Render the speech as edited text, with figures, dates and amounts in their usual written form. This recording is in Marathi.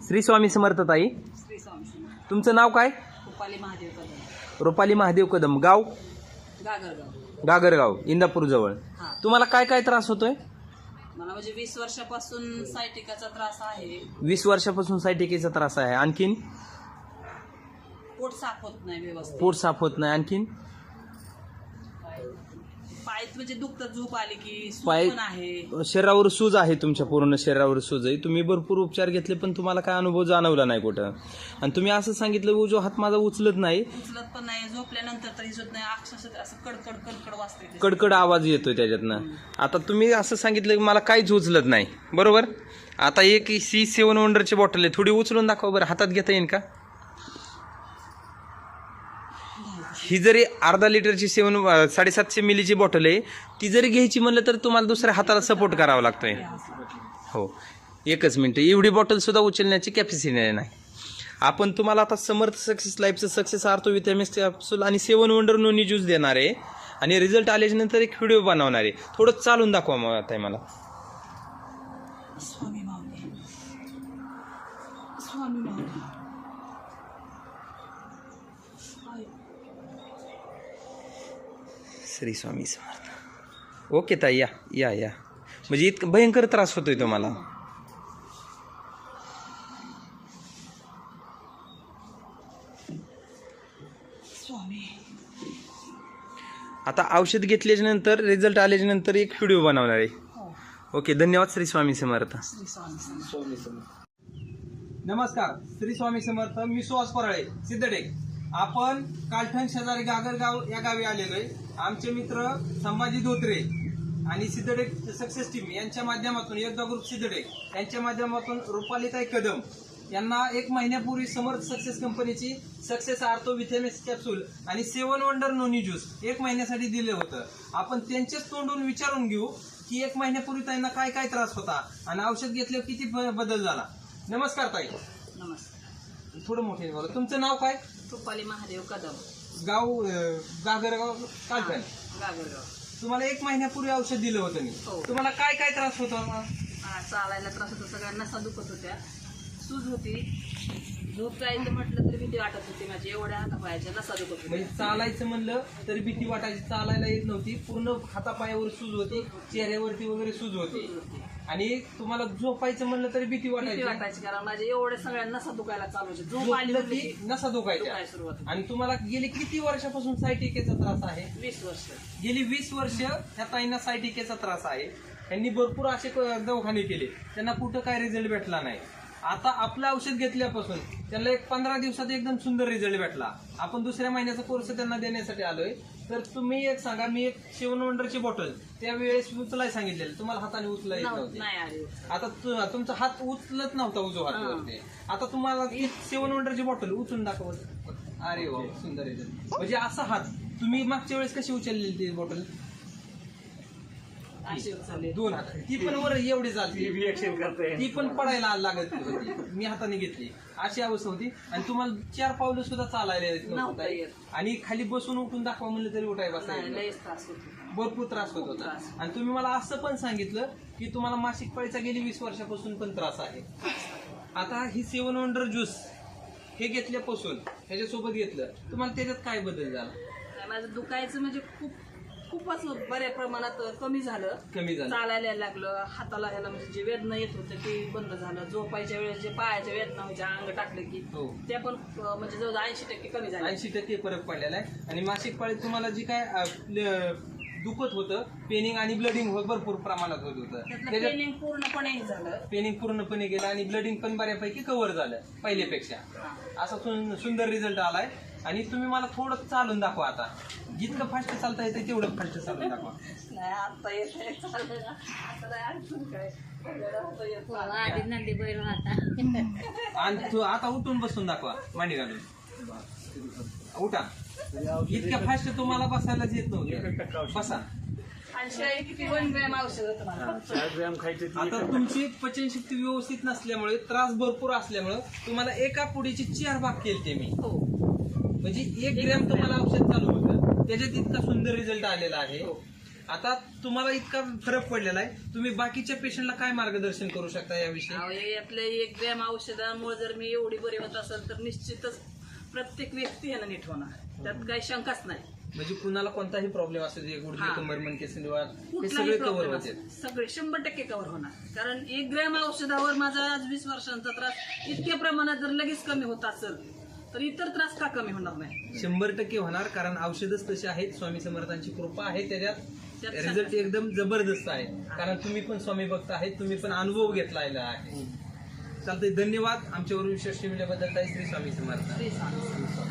श्री स्वामी समर्थ ताई, श्री स्वामी समर्थ. तुमचं नाव काय? रुपाली महादेव कदम, रुपाली महादेव कदम, गाव गागरगाव. गागरगाव, इंदापूर जवळ. हा. तुम्हाला काय काय त्रास होतोय? मला म्हणजे 20 वर्षापासून सायटिकाचा त्रास आहे. 20 वर्षापासून सायटिकेचा त्रास आहे. आणखीन पोट साफ होत नाही व्यवस्थित. पोट साफ होत नाही. आणखीन पाय म्हणजे दुखत, झोप आली की सूज पाय पण आहे. शरीरावर सूज आहे, तुमच्या पूर्ण शरीरावर सूज आहे. तुम्ही भरपूर उपचार घेतले पण तुम्हाला काय अनुभव जाणवला नाही कुठं. आणि तुम्ही असं सांगितलं उजवा हात माझा उचलत नाही, उचलत पण नाही, झोपल्यानंतर तरी सुद्धा नाही. अक्षरशः असं कडकड कडकड वाजते. कडकड आवाज येतोय त्याच्यातनं. आता तुम्ही असं सांगितलं की मला काहीच उचलत नाही, बरोबर? आता एक C7 वंडरची बॉटल आहे, थोडी उचलून दाखवा बरं. हातात घेता येईल का? ही जरी अर्धा लिटरची 750 मिलीची बॉटल आहे, ती जरी घ्यायची म्हणलं तर तुम्हाला दुसऱ्या हाताला सपोर्ट करावा लागतोय. हो, एकच मिनिट. एवढी बॉटल सुद्धा उचलण्याची कॅपॅसिटी नाही. आपण तुम्हाला आता समर्थ सक्सेस लाईफचं सक्सेस आर्थो विटॅमिन्स कॅप्सूल आणि 7 वंडर नोनी ज्यूस देणार आहे आणि रिझल्ट आल्याच्यानंतर एक व्हिडिओ बनवणार आहे. थोडं चालून दाखवा मग आता मला. स्वामी माऊली, स्वामी माऊली. श्री स्वामी समर्थ. ओके ताई, या या या. म्हणजे इतकं भयंकर त्रास होतोय तुम्हाला? स्वामी. आता औषध घेतल्याच्या नंतर रिझल्ट आल्याच्या नंतर एक व्हिडिओ बनवणार आहे. हो. ओके, धन्यवाद. श्री स्वामी समर्थ. श्री स्वामी समर्थ. नमस्कार, श्री स्वामी समर्थ. मी सुहास पराळे, सिद्धटेक. आपण कालठण शेजारी गागरगाव या गावी आलेलो आहे. आमचे मित्र संभाजी धोत्रे आणि सिद्धटेक सक्सेस टीम यांच्या माध्यमातून, योद्धा ग्रुप सिद्धटेक यांच्या माध्यमातून रुपालीताई कदम यांना 1 महिन्यापूर्वी समर्थ सक्सेस कंपनीची सक्सेस आर्थो विटॅमिन्स कॅप्सूल आणि 7 वंडर नोनी ज्यूस 1 महिन्यासाठी दिलं होतं. आपण त्यांच्याच तोंडून विचारून घेऊ की 1 महिन्यापूर्वी त्यांना काय काय त्रास होता आणि औषध घेतल्यावर किती बदल झाला. नमस्कार ताई. नमस्कार. थोडं मोठे बोला. तुमचं नाव काय? रुपाली महादेव कदम, गाव गागरगाव, कालठण. गागरगाव. तुम्हाला 1 महिन्यापूर्वी औषध दिलं होतं मी. हो. तुम्हाला काय काय त्रास होता? चालायला त्रास होता, सगळ्या नसा दुखत होत्या, सूज होती, झोप जायचं म्हटलं तरी भीती वाटत होती माझी. एवढ्या हातापायाच्या नसा दुखत होत्या. म्हणजे चालायचं म्हणलं तरी भीती वाटायची, चालायला येत नव्हती, पूर्ण हातापायावर सूज होती, चेहऱ्यावरती वगैरे सूज होती. आणि तुम्हाला झोपायचं म्हणलं तरी भीती भीती वाटायची. वाटायची कारण माझ्या एवढ्या सगळ्या नसा दुखायला चालू होते. झोप आली झोपलं होती की नसा दुखायच्या. दुखायला सुरुवात होती. आणि तुम्हाला गेली किती वर्षापासून सायटिकेचा त्रास आहे? 20 वर्ष. गेली 20 वर्ष ह्या ताईंना सायटिकेचा त्रास आहे. त्यांनी भरपूर असे दवाखाने केले, त्यांना कुठं काय रिझल्ट भेटला नाही. आता आपलं औषध घेतल्यापासून त्यांना 15 दिवसात एकदम सुंदर रिझल्ट भेटला. आपण दुसऱ्या महिन्याचा कोर्स त्यांना देण्यासाठी आलोय. तर तुम्ही एक सांगा, मी एक 7 वंडरची बॉटल त्यावेळेस उचलाय सांगितलेलं, तुम्हाला हाताने उचला येत नव्हते. नाही आली. आता तुमचा हात उचलत नव्हता उजवा हात. आता तुम्हाला 7 वंडरची बॉटल उचलून दाखवत. अरे वा, सुंदर रिझल्ट. म्हणजे असा हात तुम्ही मागच्या वेळेस कशी उचललेली ती बॉटल? अशी उचलली. 2 हात. ती पण वर एवढी चालते, ती पण पडायला लागत होती. मी हाताने घेतली, अशी अवस्था होती. आणि तुम्हाला 4 पावलं सुद्धा चालायला येत नव्हतं नव्हतं. येत. आणि खाली बसून उठून दाखवा म्हणलं तरी उठाय नाही, बसायला लयच त्रास होतो. भरपूर त्रास होत होता. त्रास. आणि तुम्ही मला असं पण सांगितलं की तुम्हाला मासिक पाळीचा गेली 20 वर्षापासून पण त्रास आहे. आता ही 7 वंडर ज्यूस हे घेतल्यापासून, ह्याच्यासोबत घेतलं, तुम्हाला त्याच्यात काय बदल झाला? माझं दुखायचं म्हणजे खूपच बऱ्या प्रमाणात कमी झालं. कमी झालं. चालायला लागलं, हाताला ह्याला म्हणजे जे वेदना येत होतं ते बंद झालं. झोपायच्या वेळेस जे पायाच्या वेदना व्हायच्या अंग टाकलं की हो. त्या पण म्हणजे जवळ 80% कमी झाल्या. 80% फरक पडलेला आहे. आणि मासिक पाळीत तुम्हाला जी काय दुखत होतं, पेनिंग आणि ब्लडिंग भरपूर प्रमाणात होत होतं. त्यातलं पेनिंग पूर्णपणे झालं. पेनिंग पूर्णपणे गेलं आणि ब्लडिंग पण बऱ्यापैकी कव्हर झालं पहिल्यापेक्षा. असा सुंदर रिझल्ट आलाय. आणि तुम्ही मला थोडं चालून दाखवा. आता जितकं फास्ट चालता येतं तेवढं फास्ट चालून दाखवा. नाही आता येत नाही, चालायला. आता नाही अडचण काय. आता येत नाही. आधी नंदी बैल होता. आणि आता उठून बसून दाखवा, मांडी घालून. उठा. इतक्या फास्ट तुम्हाला बसायलाच येत नव्हतं. बसा. आणि शिवाय किती 1 ग्रॅम औषध होतं मला. आता तुमची पचनशक्ती व्यवस्थित नसल्यामुळे, त्रास भरपूर असल्यामुळे तुम्हाला एका पुडीचे 4 भाग केले मी. हो. म्हणजे 1 ग्रॅम तुम्हाला औषध चालू होतं, त्याच्यात इतका सुंदर रिझल्ट आलेला आहे. आता तुम्हाला इतका फरक पडलेला आहे, तुम्ही बाकीच्या पेशंटला काय मार्गदर्शन करू शकता याविषयी? अहो, हे आपल्या 1 ग्रॅम औषधामुळे जर मी एवढी बरी होत असेल तर निश्चितच प्रत्येक व्यक्ती ह्यानं नीट होणार, त्यात काही शंकाच नाही. म्हणजे कुणाला कोणताही प्रॉब्लेम असू दे, गुडघे हा. कंबर मणके संधिवात हे कुठलाही सगळे कव्हर प्रॉब्लेम होते. सगळे 100% कव्हर होणार. कारण 1 ग्रॅम औषधावर माझा आज 20 वर्षांचा त्रास इतक्या प्रमाणात जर लगेच कमी होत असेल तर इतर त्रास का कमी होणार नाही? 100% होणार, कारण औषधच तशी आहेत. स्वामी समर्थांची कृपा आहे, त्याच्यात त्यात रिझल्ट एकदम जबरदस्त आहे. कारण तुम्ही पण स्वामी भक्त आहेत, तुम्ही पण अनुभव घेतलेला आहे. चालतंय, धन्यवाद आमच्यावर विश्वास ठेवल्याबद्दल. ताई, श्री स्वामी समर्थ. श्री स्वामी समर्थ.